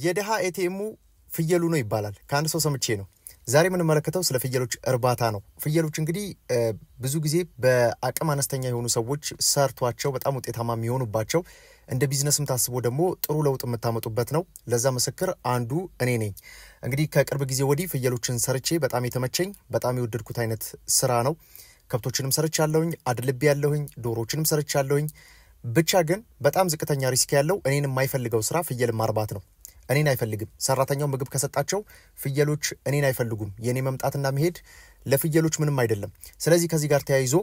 የደሃ ኤቲኤሙ ፍየሉ ነው ይባላል ካንድ ሰው ሰምቼ ነው ዛሬ ምን መለከተው ስለ ፍየሎች እርባታ ነው ፍየሎች እንግዲህ ብዙ ጊዜ በአቅም አነስተኛ የሆኑ ሰዎች ሰርቷቸው በጣም ውጤታማ የሚሆኑባቸው እንደ ቢዝነስም ታስቦ ደግሞ ጥሩ ለውጥ የምታመጡበት ነው ለዛ መስክር አንዱ እኔ ነኝ እንግዲህ ከቅርብ ጊዜ ወዲህ ፍየሎችን ሰርቼ በጣም የተመቸኝ በጣም የወደድኩት አይነት ስራ ነው ከብቶችንም ሰርቻለሁኝ አድልብ ያለሁኝ ዶሮችንም ሰርቻለሁኝ ብቻ ግን በጣም ዝቅተኛ ሪስክ ያለው እኔን የማይፈልገው ስራ ፍየል ማርባት ነው እኔን አይፈልግም ሰራተኛው ምግብ ከሰጣቸው ፍየሎች እኔን አይፈልጉም የኔ መምጣትና መሄድ ለፍየሎች ምንም አይደለም ስለዚህ ከዚህ ጋር ተያይዞ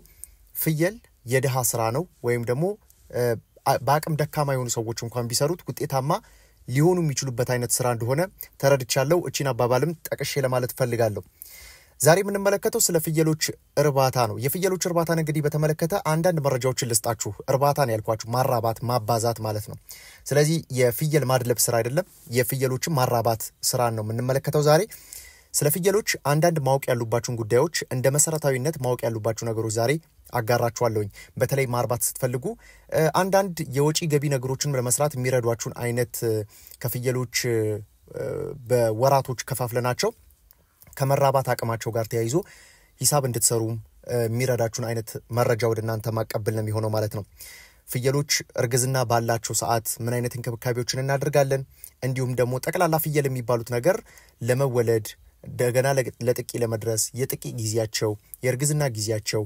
ፍየል የደሃ ስራ ነው ወይም ደግሞ በአቅም ደካማ የሆኑ ሰዎች እንኳን ቢሰሩት ውጤታማ ሊሆኑ የሚችሉበት አይነት ስራ እንደሆነ ተረድቻለሁ እቺን አባባልም ጠቅሼ ለማለት ፈልጋለሁ ዛሬ ምን መለከተው ስለ ፍየሎች እርባታ ነው የፍየሎች እርባታን እንግዲህ በተመለከተ አንዳንድ መረጃዎችን ልስጣችሁ እርባታን ያልኳችሁ ማራባት ማባዛት ማለት ነው ስለዚህ የፍየል ማድለብ ስራ አይደለም የፍየሎችን ማራባት ስራ ነው የምንመለከተው ዛሬ ስለ ፍየሎች አንዳንድ ማወቅ ያሉባችሁን ጉዳዮች እንደ መሰረታዊነት ማወቅ ያሉባችሁ ነገሮች ዛሬ አጋራችኋለሁኝ በተለይ ማርባት ስትፈልጉ አንዳንድ የወጪ ገቢ ነገሮችን ለመስራት የሚረዷችሁን አይነት ከፍየሎች በወራቶች ከፋፍለናቸው ከመራባት አቅማቸው ጋር ተያይዞ ሂሳብ እንድትሰሩ የሚረዳችሁን አይነት መረጃ ወደ እናንተ ማቀበል ነው የሚሆነው ማለት ነው ፍየሎች እርግዝና ባላቸው ሰዓት ምን አይነት እንክብካቤዎችን እናደርጋለን እንዲሁም ደግሞ ጠቅላላ ፍየል የሚባሉት ነገር ለመወለድ ደገና ለጥቂ ለመድረስ የጥቂ ጊዜያቸው የእርግዝና ጊዜያቸው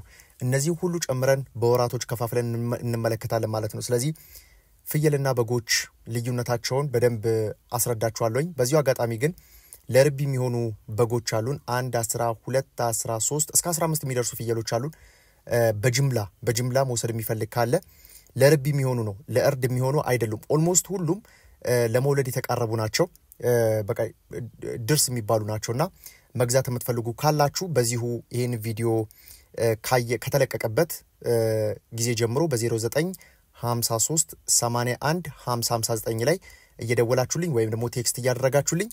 እነዚህ ሁሉ ጨምረን በወራቶች ከፋፍለን እንመለከታለን ማለት ነው ስለዚህ ፍየልና በጎች ልዩነታቸውን በደንብ አስረዳችኋለሁኝ በዚሁ አጋጣሚ ግን ለርቢ የሚሆኑ በጎች አሉን 1 12 13 እስከ 15 የሚደርሱ ፍየሎች አሉን በጅምላ መውሰድ የሚፈልግ ካለ ለርቢ የሚሆኑ ነው ለእርድ የሚሆኑ አይደሉም ኦልሞስት ሁሉም ለመውለድ የተቃረቡ ናቸው በቃ ድርስ የሚባሉ ናቸውና መግዛት የምትፈልጉ ካላችሁ በዚሁ ይሄን ቪዲዮ ከተለቀቀበት ጊዜ ጀምሮ በ09 53 81 559 ላይ እየደወላችሁልኝ ወይም ደግሞ ቴክስት እያደረጋችሁልኝ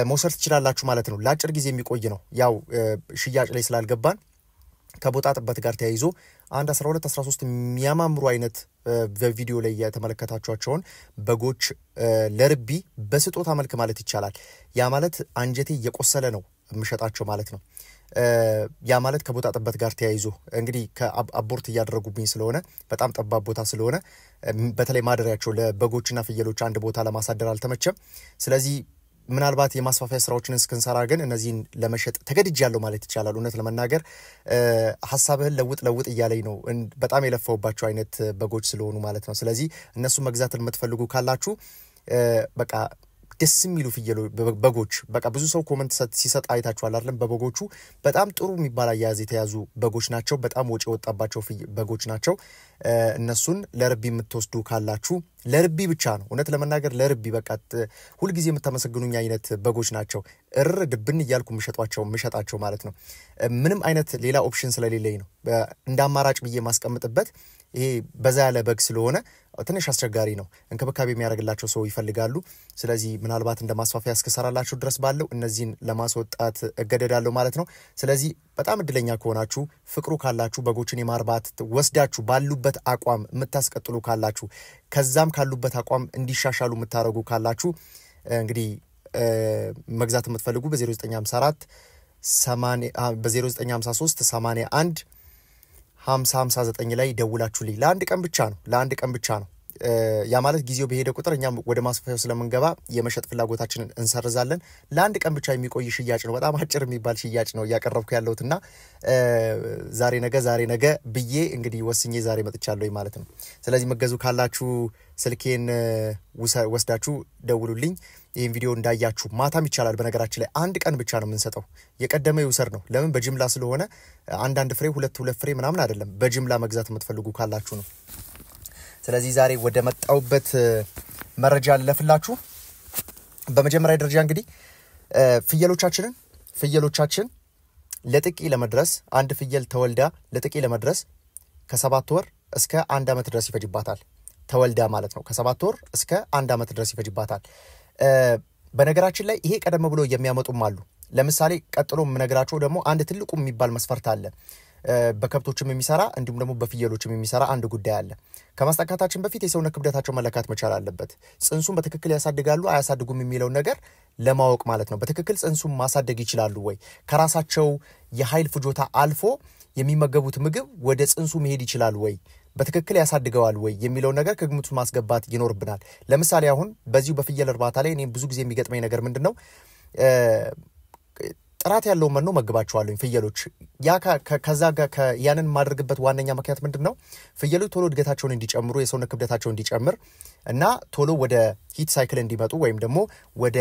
መውሰድ ትችላላችሁ ማለት ነው ለአጭር ጊዜ የሚቆይ ነው ያው ሽያጭ ላይ ስላልገባን ከቦታጥበት ጋር ተያይዞ 1 12 13 የሚያማምሩ አይነት በቪዲዮ ላይ የተመለከታችኋቸውን በጎች ለርቢ በስጦታ መልክ ማለት ይቻላል ያ ማለት አንጀቴ እየቆሰለ ነው ምሸጣቸው ማለት ነው ያ ማለት ከቦታጥበት ጋር ተያይዞ እንግዲህ ከአቦርት ያደረጉብኝ ስለሆነ በጣም ጠባብ ቦታ ስለሆነ በተለይ ማደሪያቸው ለበጎችና ፍየሎች አንድ ቦታ ለማሳደር አልተመቸም ስለዚህ ምናልባት የማስፋፋያ ስራዎችን እስከንሰራ ግን እነዚህን ለመሸጥ ተገድጃለሁ ማለት ይቻላል እውነት ለመናገር ሐሳብህን ለውጥ እያለኝ ነው በጣም የለፈውባቸው አይነት በጎች ስለሆኑ ማለት ነው ስለዚህ እነሱ መግዛትን የምትፈልጉ ካላችሁ በቃ ደስ የሚሉ ፍየሎች በጎች በቃ ብዙ ሰው ኮሜንት ሲሰጥ አይታችኋል አይደል በበጎቹ በጣም ጥሩ የሚባል አያያዝ የተያዙ በጎች ናቸው በጣም ወጪ ወጣባቸው በጎች ናቸው እነሱን ለርቢ የምትወስዱ ካላችሁ ለርቢ ብቻ ነው እውነት ለመናገር ለርቢ በቃ ሁሉ ጊዜ የምታመሰግኑኝ አይነት በጎች ናቸው ድብን ይያልኩ ምሸጣቸው ማለት ነው ምንም አይነት ሌላ ኦፕሽን ስለሌለኝ ነው እንደ አማራጭ ብዬ ማስቀምጥበት ይሄ በዛ ያለ በግ ስለሆነ ትንሽ አስቸጋሪ ነው እንክብካቤ የሚያደርግላቸው ሰው ይፈልጋሉ ስለዚህ ምናልባት እንደማስፋፊያ እስከሰራላችሁ ድረስ ባለው እነዚህን ለማስወጣት እገደዳለሁ ማለት ነው ስለዚህ በጣም እድለኛ ከሆናችሁ ፍቅሩ ካላችሁ በጎችን የማርባት ወስዳችሁ ባሉበት አቋም የምታስቀጥሉ ካላችሁ ከዛም ካሉበት አቋም እንዲሻሻሉ የምታረጉ ካላችሁ እንግዲህ መግዛት የምትፈልጉ በ0954 በ0953 81 559 ላይ ደውላችሁልኝ ለአንድ ቀን ብቻ ነው ያ ማለት ጊዜው በሄደ ቁጥር እኛም ወደ ማስፋፊያው ስለምንገባ የመሸጥ ፍላጎታችንን እንሰርዛለን ለአንድ ቀን ብቻ የሚቆይ ሽያጭ ነው በጣም አጭር የሚባል ሽያጭ ነው ያቀርብኩ ያለውትና ዛሬ ነገ ብዬ እንግዲህ ወስኜ ዛሬ መጥቻለሁ ማለት ነው ስለዚህ መገዙ ካላችሁ ስልኬን ወስዳችሁ ደውሉልኝ ይሄን ቪዲዮ እንዳያችሁ ማታም ይቻላል በነገራችን ላይ አንድ ቀን ብቻ ነው የምንሰጠው የቀደመ ይውሰር ነው ለምን በጅምላ ስለሆነ አንድ ፍሬ ሁለት ፍሬ ምናምን አይደለም በጅምላ መግዛት የምትፈልጉ ካላችሁ ነው ስለዚህ ዛሬ ወደ መጣውበት መረጃ ለፍላችሁ በመጀመሪያ ደረጃ እንግዲህ ፍየሎቻችን ለጥቂ ለመድረስ አንድ ፍየል ተወልዳ ለጥቂ ለመድረስ ከ7 ወር እስከ 1 አመት ድረስ ይፈጅባታል ተወልዳ ማለት ነው ከ7 ወር እስከ 1 አመት ድረስ ይፈጅባታል በነገራችን ላይ ይሄ ቀደም ብሎ የሚያመጡም አሉ ለምሳሌ ቀጥሎ ምነግራችሁ ደግሞ አንድ ትልቁ የሚባል መስፈርት አለ በከብቶችም የሚሰራ እንዲሁም ደግሞ በፍየሎችም የሚሰራ አንድ ጉዳይ አለ። ከማስጠቃታችን በፊት የሰውነት ክብደታቸው መለካት መቻል አለበት። ጽንሱን በትክክል ያሳድጋሉ አያሳድጉም የሚለው ነገር ለማወቅ ማለት ነው። በትክክል ጽንሱን ማሳደግ ይችላሉ ወይ? ከራሳቸው የኃይል ፍጆታ አልፎ የሚመገቡት ምግብ ወደ ጽንሱ መሄድ ይችላል ወይ? በትክክል ያሳድገዋል ወይ የሚለው ነገር ከግምቱ ማስገባት ይኖርብናል። ለምሳሌ አሁን በዚሁ በፍየል እርባታ ላይ እኔ ብዙ ጊዜ የሚገጥመኝ ነገር ምንድነው? ጥራት ያለው መኖ መግባቸዋለሁ ፍየሎች። ያ ከዛ ያንን ማድረግበት ዋነኛ ምክንያት ምንድነው? ፍየሎች ቶሎ እድገታቸውን እንዲጨምሩ የሰውነት ክብደታቸውን እንዲጨምር እና ቶሎ ወደ ሂት ሳይክል እንዲመጡ ወይም ደግሞ ወደ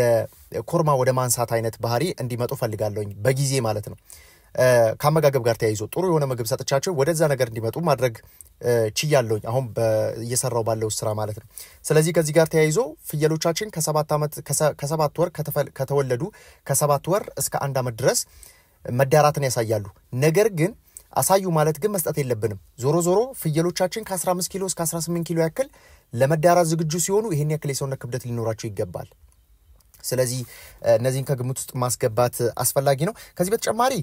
ኮርማ ወደ ማንሳት አይነት ባህሪ እንዲመጡ ፈልጋለሁኝ በጊዜ ማለት ነው። ከአመጋገብ ጋር ተያይዞ ጥሩ የሆነ ምግብ ሰጥቻቸው ወደዛ ነገር እንዲመጡ ማድረግ ችያለሁኝ አሁን እየሰራው ባለው ስራ ማለት ነው። ስለዚህ ከዚህ ጋር ተያይዞ ፍየሎቻችን ከ7 ወር ከተወለዱ ከ7 ወር እስከ 1 ዓመት ድረስ መዳራትን ያሳያሉ። ነገር ግን አሳዩ ማለት ግን መስጠት የለብንም። ዞሮ ፍየሎቻችን ከ15 ኪሎ እስከ 18 ኪሎ ያክል ለመዳራት ዝግጁ ሲሆኑ ይሄን ያክል የሰውነት ክብደት ሊኖራቸው ይገባል። ስለዚህ እነዚህን ከግምት ውስጥ ማስገባት አስፈላጊ ነው። ከዚህ በተጨማሪ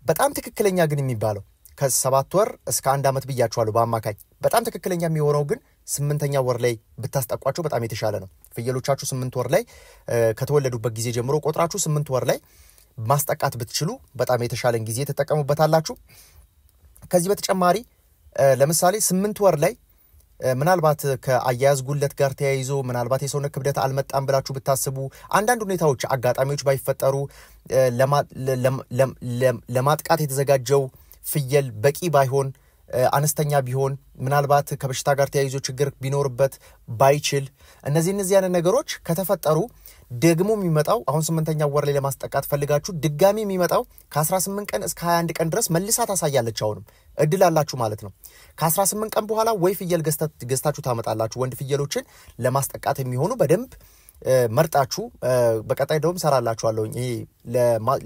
በጣም ትክክለኛ ግን የሚባለው ከ7 ወር እስከ 1 ዓመት ብያቸዋለሁ በአማካኝ። በጣም ትክክለኛ የሚሆነው ግን 8ኛ ወር ላይ ብታስጠቋቸው በጣም የተሻለ ነው። ፍየሎቻችሁ 8 ወር ላይ ከተወለዱበት ጊዜ ጀምሮ ቆጥራችሁ 8 ወር ላይ ማስጠቃት ብትችሉ በጣም የተሻለን ጊዜ ተጠቀሙበታላችሁ። ከዚህ በተጨማሪ ለምሳሌ 8 ወር ላይ ምናልባት ከአያያዝ ጉለት ጋር ተያይዞ ምናልባት የሰውነት ክብደት አልመጣም ብላችሁ ብታስቡ አንዳንድ ሁኔታዎች አጋጣሚዎች ባይፈጠሩ ለማጥቃት የተዘጋጀው ፍየል በቂ ባይሆን አነስተኛ ቢሆን ምናልባት ከበሽታ ጋር ተያይዞ ችግር ቢኖርበት ባይችል እነዚህ አይነት ነገሮች ከተፈጠሩ ደግሞ የሚመጣው አሁን 8ኛ ወር ላይ ለማስጠቃት ፈልጋችሁ ድጋሚ የሚመጣው ከ18 ቀን እስከ 21 ቀን ድረስ መልሳ ታሳያለች። አሁንም እድል አላችሁ ማለት ነው። ከ18 ቀን በኋላ ወይ ፍየል ገዝታችሁ ታመጣላችሁ ወንድ ፍየሎችን ለማስጠቃት የሚሆኑ በደንብ መርጣችሁ በቀጣይ ደግሞ ሰራላችኋለሁ። ይሄ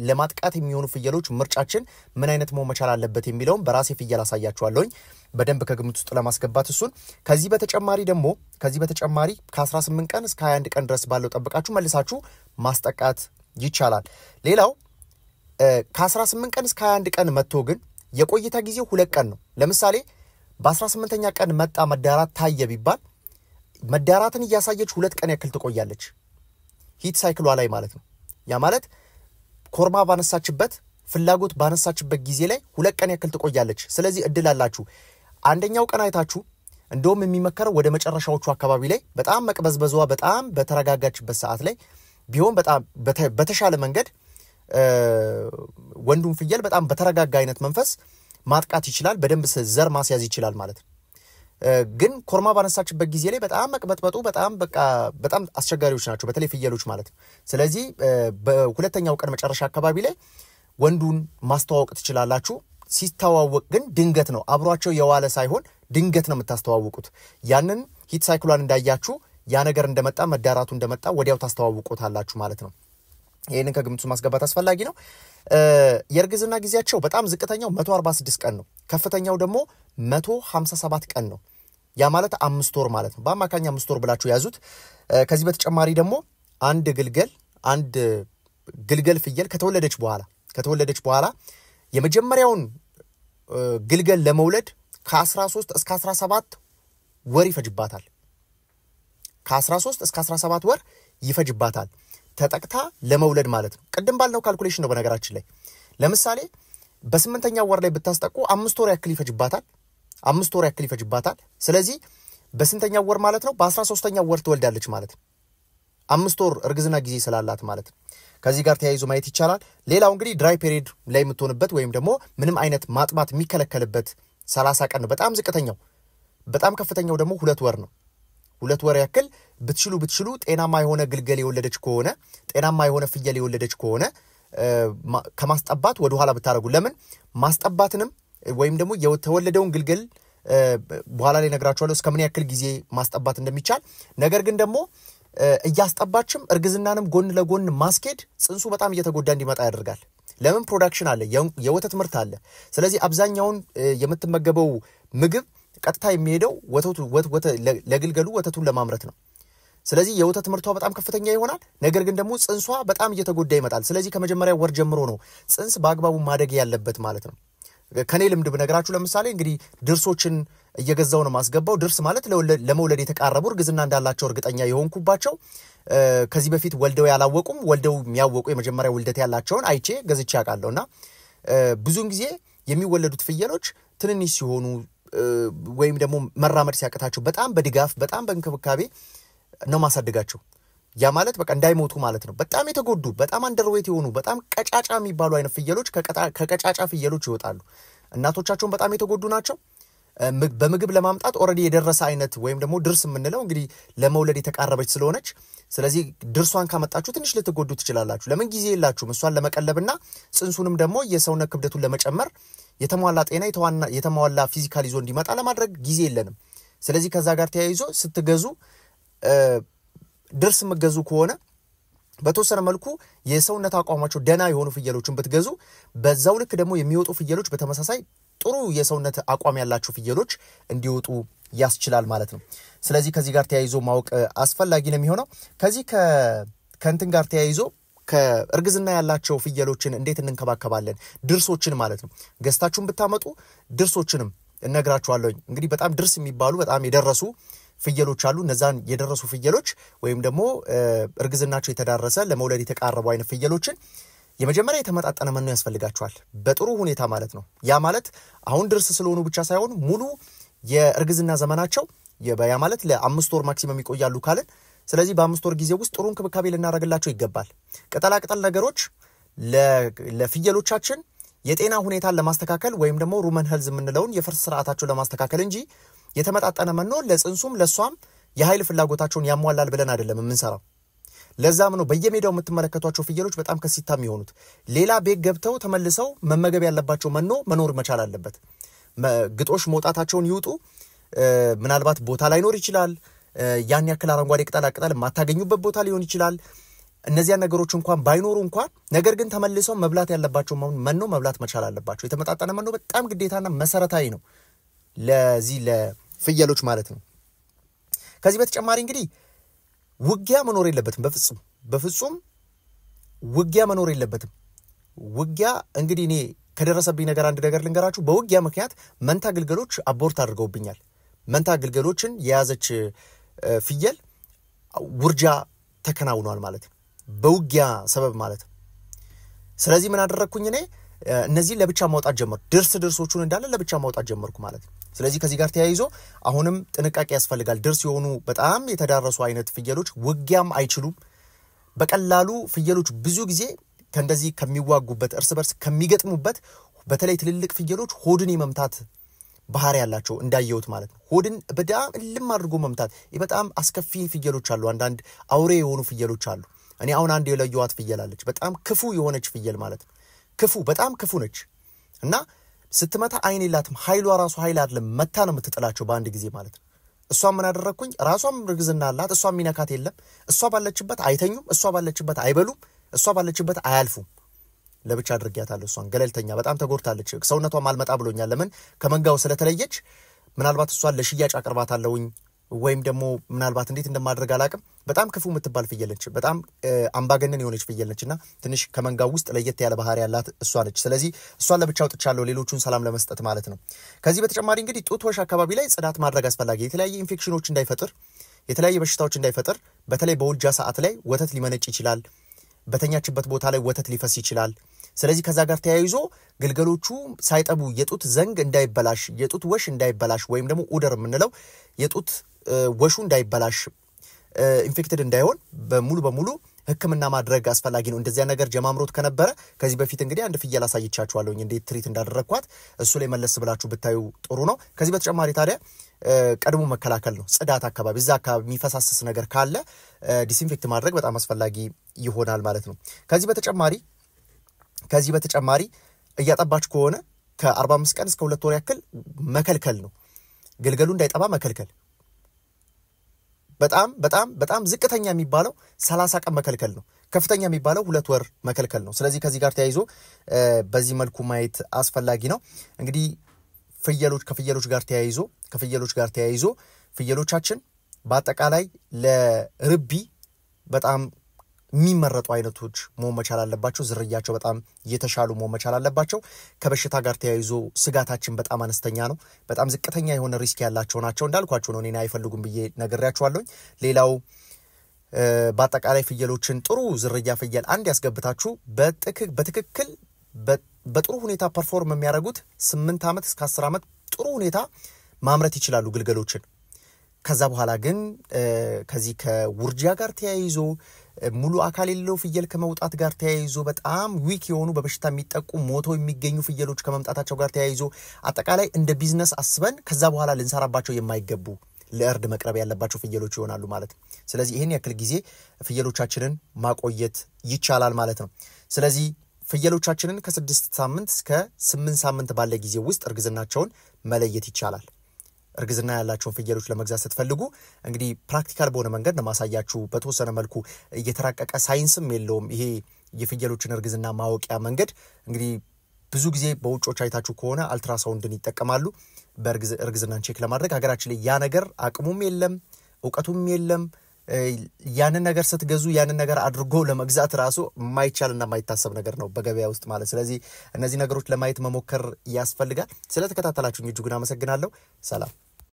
ለማጥቃት የሚሆኑ ፍየሎች ምርጫችን ምን አይነት መሆን መቻል አለበት የሚለውን በራሴ ፍየል አሳያችኋለሁ በደንብ ከግምት ውስጥ ለማስገባት እሱን። ከዚህ በተጨማሪ ከ18 ቀን እስከ 21 ቀን ድረስ ባለው ጠብቃችሁ መልሳችሁ ማስጠቃት ይቻላል። ሌላው ከ18 ቀን እስከ 21 ቀን መጥቶ ግን የቆይታ ጊዜው 2 ቀን ነው። ለምሳሌ በ18ኛ ቀን መጣ መዳራት ታየ ቢባል መዳራትን እያሳየች 2 ቀን ያክል ትቆያለች ሂት ሳይክሏ ላይ ማለት ነው። ያ ማለት ኮርማ ባነሳችበት ፍላጎት ባነሳችበት ጊዜ ላይ 2 ቀን ያክል ትቆያለች። ስለዚህ እድል አላችሁ። አንደኛው ቀን አይታችሁ እንደውም የሚመከረው ወደ መጨረሻዎቹ አካባቢ ላይ በጣም መቅበዝበዟ በጣም በተረጋጋችበት ሰዓት ላይ ቢሆን በጣም በተሻለ መንገድ ወንዱን ፍየል በጣም በተረጋጋ አይነት መንፈስ ማጥቃት ይችላል። በደንብ ዘር ማስያዝ ይችላል ማለት ነው። ግን ኮርማ ባነሳችበት ጊዜ ላይ በጣም መቅበጥበጡ በጣም አስቸጋሪዎች ናቸው በተለይ ፍየሎች ማለት ነው። ስለዚህ በሁለተኛው ቀን መጨረሻ አካባቢ ላይ ወንዱን ማስተዋወቅ ትችላላችሁ። ሲስተዋወቅ ግን ድንገት ነው አብሯቸው የዋለ ሳይሆን ድንገት ነው የምታስተዋውቁት። ያንን ሂት ሳይክሏን እንዳያችሁ ያ ነገር እንደመጣ መዳራቱ እንደመጣ ወዲያው ታስተዋውቁታላችሁ ማለት ነው። ይሄንን ከግምቱ ማስገባት አስፈላጊ ነው። የርግዝና ጊዜያቸው በጣም ዝቅተኛው 146 ቀን ነው። ከፍተኛው ደግሞ 157 ቀን ነው። ያ ማለት 5 ወር ማለት ነው። በአማካኝ 5 ወር ብላችሁ ያዙት። ከዚህ በተጨማሪ ደግሞ አንድ ግልገል ፍየል ከተወለደች በኋላ የመጀመሪያውን ግልገል ለመውለድ ከ13 እስከ 17 ወር ይፈጅባታል። ከ13 እስከ 17 ወር ይፈጅባታል ተጠቅታ ለመውለድ ማለት ነው። ቀደም ባልነው ካልኩሌሽን ነው በነገራችን ላይ። ለምሳሌ በ8ኛ ወር ላይ ብታስጠቁ 5 ወር ያክል ይፈጅባታል። ስለዚህ በስንተኛው ወር ማለት ነው? በ13ኛው ወር ትወልዳለች ማለት ነው። 5 ወር እርግዝና ጊዜ ስላላት ማለት ነው። ከዚህ ጋር ተያይዞ ማየት ይቻላል። ሌላው እንግዲህ ድራይ ፔሪድ ላይ የምትሆንበት ወይም ደግሞ ምንም አይነት ማጥባት የሚከለከልበት 30 ቀን ነው በጣም ዝቅተኛው። በጣም ከፍተኛው ደግሞ 2 ወር ነው። 2 ወር ያክል ብትችሉ ጤናማ የሆነ ግልገል የወለደች ከሆነ ጤናማ የሆነ ፍየል የወለደች ከሆነ ከማስጠባት ወደ ኋላ ብታረጉ ለምን ማስጠባትንም ወይም ደግሞ የተወለደውን ግልገል በኋላ ላይ ነግራችኋለሁ እስከምን ያክል ጊዜ ማስጠባት እንደሚቻል። ነገር ግን ደግሞ እያስጠባችም እርግዝናንም ጎን ለጎን ማስኬድ ጽንሱ በጣም እየተጎዳ እንዲመጣ ያደርጋል። ለምን ፕሮዳክሽን አለ፣ የወተት ምርት አለ። ስለዚህ አብዛኛውን የምትመገበው ምግብ ቀጥታ የሚሄደው ለግልገሉ ወተቱን ለማምረት ነው። ስለዚህ የወተት ምርቷ በጣም ከፍተኛ ይሆናል። ነገር ግን ደግሞ ጽንሷ በጣም እየተጎዳ ይመጣል። ስለዚህ ከመጀመሪያ ወር ጀምሮ ነው ጽንስ በአግባቡ ማደግ ያለበት ማለት ነው። ከኔ ልምድ ብነግራችሁ ለምሳሌ እንግዲህ ድርሶችን እየገዛው ነው ማስገባው ድርስ ማለት ለመውለድ የተቃረቡ እርግዝና እንዳላቸው እርግጠኛ የሆንኩባቸው ከዚህ በፊት ወልደው ያላወቁም ወልደው የሚያወቁ የመጀመሪያ ውልደት ያላቸውን አይቼ ገዝቼ አቃለውና ብዙን ጊዜ የሚወለዱት ፍየሎች ትንንሽ ሲሆኑ ወይም ደግሞ መራመድ ሲያቀታቸው በጣም በድጋፍ በጣም በእንክብካቤ ነው ማሳደጋቸው ያ ማለት በቃ እንዳይሞቱ ማለት ነው በጣም የተጎዱ በጣም አንደርዌት የሆኑ በጣም ቀጫጫ የሚባሉ አይነት ፍየሎች ከቀጫጫ ፍየሎች ይወጣሉ እናቶቻቸውን በጣም የተጎዱ ናቸው በምግብ ለማምጣት ኦሬዲ የደረሰ አይነት ወይም ደግሞ ድርስ የምንለው እንግዲህ ለመውለድ የተቃረበች ስለሆነች ስለዚህ ድርሷን ካመጣችሁ ትንሽ ልትጎዱ ትችላላችሁ ለምን ጊዜ የላችሁም እሷን ለመቀለብና ጽንሱንም ደግሞ የሰውነት ክብደቱን ለመጨመር የተሟላ ጤና የተሟላ ፊዚካል ይዞ እንዲመጣ ለማድረግ ጊዜ የለንም ስለዚህ ከዛ ጋር ተያይዞ ስትገዙ ድርስ መገዙ ከሆነ በተወሰነ መልኩ የሰውነት አቋማቸው ደና የሆኑ ፍየሎችን ብትገዙ በዛው ልክ ደግሞ የሚወጡ ፍየሎች በተመሳሳይ ጥሩ የሰውነት አቋም ያላቸው ፍየሎች እንዲወጡ ያስችላል ማለት ነው ስለዚህ ከዚህ ጋር ተያይዞ ማወቅ አስፈላጊ ነው የሚሆነው ከዚህ ከእንትን ጋር ተያይዞ ከእርግዝና ያላቸው ፍየሎችን እንዴት እንንከባከባለን ድርሶችን ማለት ነው ገስታችሁን ብታመጡ ድርሶችንም እነግራችኋለሁ እንግዲህ በጣም ድርስ የሚባሉ በጣም የደረሱ ፍየሎች አሉ እነዛን የደረሱ ፍየሎች ወይም ደግሞ እርግዝናቸው የተዳረሰ ለመውለድ የተቃረቡ አይነት ፍየሎችን የመጀመሪያ የተመጣጠነ መኖ ያስፈልጋቸዋል በጥሩ ሁኔታ ማለት ነው ያ ማለት አሁን ድርስ ስለሆኑ ብቻ ሳይሆን ሙሉ የእርግዝና ዘመናቸው ያ ማለት ለ5 ወር ማክሲመም ይቆያሉ ካልን ስለዚህ በ5 ወር ጊዜ ውስጥ ጥሩ እንክብካቤ ልናደርግላቸው ይገባል ቅጠላቅጠል ነገሮች ለፍየሎቻችን የጤና ሁኔታን ለማስተካከል ወይም ደግሞ ሩመን ሄልዝ የምንለውን የፈርስ ስርዓታቸው ለማስተካከል እንጂ የተመጣጠነ መኖ ለጽንሱም ለሷም የኃይል ፍላጎታቸውን ያሟላል ብለን አይደለም የምንሰራው ለዛም ነው በየሜዳው የምትመለከቷቸው ፍየሎች በጣም ከሲታም ይሆኑት ሌላ ቤት ገብተው ተመልሰው መመገብ ያለባቸው መኖ መኖር መቻል አለበት ግጦሽ መውጣታቸውን ይውጡ ምናልባት ቦታ ላይኖር ይችላል ያን ያክል አረንጓዴ ቅጠላቅጠል ማታገኙበት ቦታ ሊሆን ይችላል እነዚያ ነገሮች እንኳን ባይኖሩ እንኳን ነገር ግን ተመልሰው መብላት ያለባቸው መኖ መብላት መቻል አለባቸው የተመጣጠነ መኖ በጣም ግዴታና መሰረታዊ ነው ለዚህ ለፍየሎች ማለት ነው ከዚህ በተጨማሪ እንግዲህ ውጊያ መኖር የለበትም በፍጹም ውጊያ መኖር የለበትም ውጊያ እንግዲህ እኔ ከደረሰብኝ ነገር አንድ ነገር ልንገራችሁ በውጊያ ምክንያት መንታ ግልገሎች አቦርት አድርገውብኛል መንታ ግልገሎችን የያዘች ፍየል ውርጃ ተከናውኗል ማለት በውጊያ ሰበብ ማለት ስለዚህ ምን አደረኩኝ እኔ እነዚህ ለብቻ ማውጣት ጀመርኩ ድርሶቹን እንዳለ ለብቻ ማውጣት ጀመርኩ ማለት ስለዚህ ከዚህ ጋር ተያይዞ አሁንም ጥንቃቄ ያስፈልጋል ድርስ የሆኑ በጣም የተዳረሱ አይነት ፍየሎች ውጊያም አይችሉም በቀላሉ ፍየሎች ብዙ ጊዜ ከእንደዚህ ከሚዋጉበት እርስ በርስ ከሚገጥሙበት በተለይ ትልልቅ ፍየሎች ሆድን የመምታት ባህሪ ያላቸው እንዳየውት ማለት ነው ሆድን በጣም ልም አድርጎ መምታት በጣም አስከፊ ፍየሎች አሉ አንዳንድ አውሬ የሆኑ ፍየሎች አሉ እኔ አሁን አንድ የለየዋት ፍየል አለች በጣም ክፉ የሆነች ፍየል ማለት ነው ክፉ በጣም ክፉ ነች እና ስትመታ አይን የላትም ኃይሏ ራሱ ኃይል አይደለም መታ ነው የምትጥላቸው በአንድ ጊዜ ማለት ነው እሷም ምን አደረኩኝ ራሷም እርግዝና አላት እሷም ሚነካት የለም እሷ ባለችበት አይተኙም እሷ ባለችበት አይበሉም እሷ ባለችበት አያልፉም ለብቻ አድርጊያታለሁ እሷን ገለልተኛ በጣም ተጎርታለች ሰውነቷ ማልመጣ ብሎኛል ለምን ከመንጋው ስለተለየች ምናልባት እሷን ለሽያጭ አቅርባታለሁኝ ወይም ደግሞ ምናልባት እንዴት እንደማድረግ አላቅም በጣም ክፉ የምትባል ፍየል ነች በጣም አምባገነን የሆነች ፍየል ነችና ትንሽ ከመንጋው ውስጥ ለየት ያለ ባህሪ ያላት እሷ ነች ስለዚህ እሷን ለብቻ አውጥቻለሁ ሌሎቹን ሰላም ለመስጠት ማለት ነው ከዚህ በተጨማሪ እንግዲህ ጡት ወሽ አካባቢ ላይ ጽዳት ማድረግ አስፈላጊ የተለያየ ኢንፌክሽኖች እንዳይፈጥር የተለያየ በሽታዎች እንዳይፈጥር በተለይ በውልጃ ሰዓት ላይ ወተት ሊመነጭ ይችላል በተኛችበት ቦታ ላይ ወተት ሊፈስ ይችላል ስለዚህ ከዛ ጋር ተያይዞ ግልገሎቹ ሳይጠቡ የጡት ዘንግ እንዳይበላሽ የጡት ወሽ እንዳይበላሽ ወይም ደግሞ ኡደር የምንለው የጡት ወሹ እንዳይበላሽ ኢንፌክትድ እንዳይሆን በሙሉ ህክምና ማድረግ አስፈላጊ ነው እንደዚያ ነገር ጀማምሮት ከነበረ ከዚህ በፊት እንግዲህ አንድ ፍየል አሳይቻችኋለሁ እንዴት ትሪት እንዳደረኳት እሱ ላይ መለስ ብላችሁ ብታዩ ጥሩ ነው ከዚህ በተጨማሪ ታዲያ ቀድሞ መከላከል ነው ጽዳት አካባቢ እዛ አካባቢ የሚፈሳስስ ነገር ካለ ዲስኢንፌክት ማድረግ በጣም አስፈላጊ ይሆናል ማለት ነው ከዚህ በተጨማሪ እያጠባች ከሆነ ከ45 ቀን እስከ 2 ወር ያክል መከልከል ነው ግልገሉ እንዳይጠባ መከልከል በጣም ዝቅተኛ የሚባለው 30 ቀን መከልከል ነው ከፍተኛ የሚባለው 2 ወር መከልከል ነው ስለዚህ ከዚህ ጋር ተያይዞ በዚህ መልኩ ማየት አስፈላጊ ነው እንግዲህ ከፍየሎች ጋር ተያይዞ ፍየሎቻችን በአጠቃላይ ለርቢ በጣም የሚመረጡ አይነቶች መሆን መቻል አለባቸው። ዝርያቸው በጣም የተሻሉ መሆን መቻል አለባቸው። ከበሽታ ጋር ተያይዞ ስጋታችን በጣም አነስተኛ ነው። በጣም ዝቅተኛ የሆነ ሪስክ ያላቸው ናቸው። እንዳልኳችሁ ነው፣ እኔን አይፈልጉም ብዬ ነግሬያችኋለሁ። ሌላው በአጠቃላይ ፍየሎችን ጥሩ ዝርያ ፍየል አንድ ያስገብታችሁ በትክክል በጥሩ ሁኔታ ፐርፎርም የሚያደርጉት 8 ዓመት እስከ 10 ዓመት ጥሩ ሁኔታ ማምረት ይችላሉ ግልገሎችን። ከዛ በኋላ ግን ከዚህ ከውርጃ ጋር ተያይዞ ሙሉ አካል የሌለው ፍየል ከመውጣት ጋር ተያይዞ በጣም ዊክ የሆኑ በበሽታ የሚጠቁ ሞቶ የሚገኙ ፍየሎች ከመምጣታቸው ጋር ተያይዞ አጠቃላይ እንደ ቢዝነስ አስበን ከዛ በኋላ ልንሰራባቸው የማይገቡ ለእርድ መቅረብ ያለባቸው ፍየሎች ይሆናሉ ማለት ነው። ስለዚህ ይሄን ያክል ጊዜ ፍየሎቻችንን ማቆየት ይቻላል ማለት ነው። ስለዚህ ፍየሎቻችንን ከ6 ሳምንት እስከ 8 ሳምንት ባለ ጊዜ ውስጥ እርግዝናቸውን መለየት ይቻላል። እርግዝና ያላቸውን ፍየሎች ለመግዛት ስትፈልጉ እንግዲህ ፕራክቲካል በሆነ መንገድ ነው ማሳያችሁ። በተወሰነ መልኩ እየተራቀቀ ሳይንስም የለውም ይሄ የፍየሎችን እርግዝና ማወቂያ መንገድ። እንግዲህ ብዙ ጊዜ በውጮች አይታችሁ ከሆነ አልትራሳውንድን ይጠቀማሉ በእርግዝናን ቼክ ለማድረግ። ሀገራችን ላይ ያ ነገር አቅሙም የለም እውቀቱም የለም። ያንን ነገር ስትገዙ ያንን ነገር አድርጎ ለመግዛት ራሱ የማይቻልና የማይታሰብ ነገር ነው በገበያ ውስጥ ማለት። ስለዚህ እነዚህ ነገሮች ለማየት መሞከር ያስፈልጋል። ስለተከታተላችሁኝ እጅጉን አመሰግናለሁ። ሰላም።